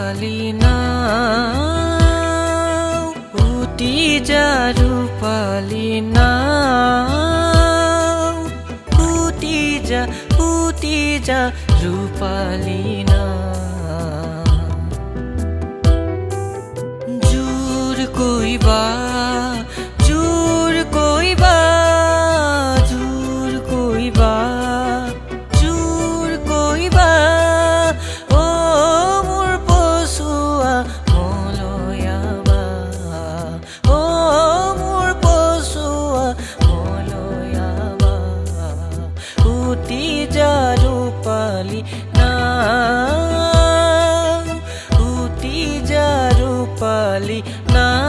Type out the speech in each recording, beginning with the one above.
রূপালি নাও, উটি যা রূপালি নাও, উটি যা রূপালি নাও। জোর কইবা জোর কইবা জোর কইবা জোর কইবা ও মোর পশুয়া মলয়াবা, ও মোর পশুয়া মলয়াবা। উটি যা রূপালি নাও, উটি যা রূপালি নাও।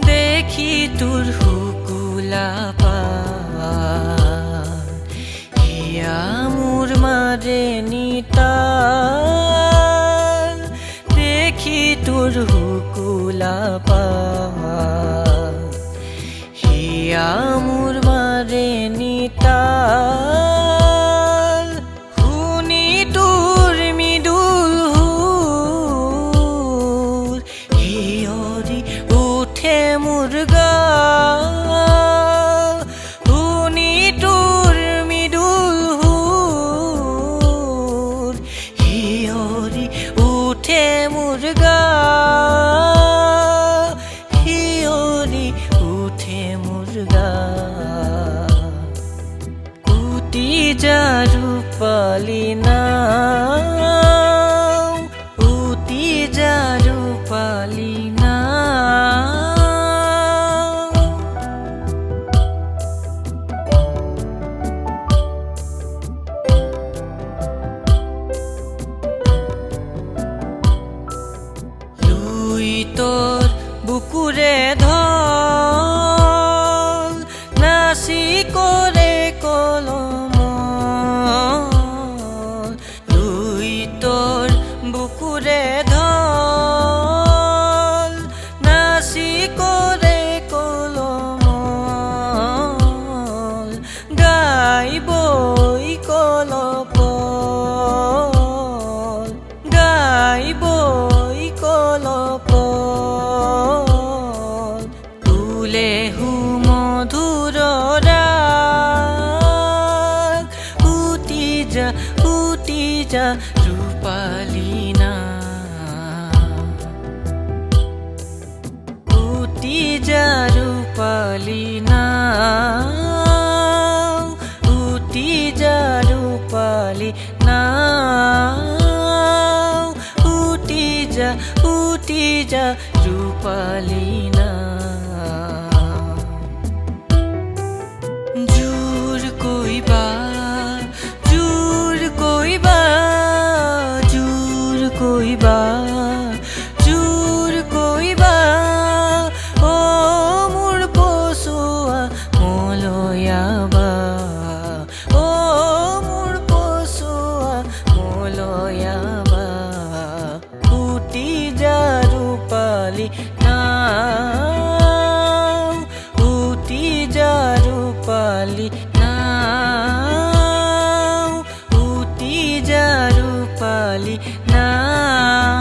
দেখি তোর হুকুলা পান, হিয়া মোর মারে নিতান। দেখি তোর হুকুলা পান, হিয়া মোর মারে নিতান। শুনি তোর মৃদুল হুর, হিয়রি উঠে মোর গা। শুনি তোর মৃদুল হুর, হিয়রি উঠে মোর গা, হিয়রি উঠে মোর গা। উটি যা রূপালি নাও, উটি যা রূপালি নাও। লুই তোর বুকুরে ধল, নাচি করে কলম। লুই তোর বুকুরে ধল, নাচি করে কলম। গাইবই কলপল, গাইবই কলপল। তুলে হু মধুর রাগ, উটি যা রূপালি নাও, উটি যা রূপালি নাও, উটি যা রূপালি নাও। উটি যা রূপালি নাও। জোর কইবা জোর কইবা জোর কইবা জোর কইবা ও মোর পশুয়া মলয়াবা, ও মোর পশুয়া মলয়াবা। উটি যা রূপালি নাও, উটি যা রূপালি নাও, উটি যা রূপালি নাও।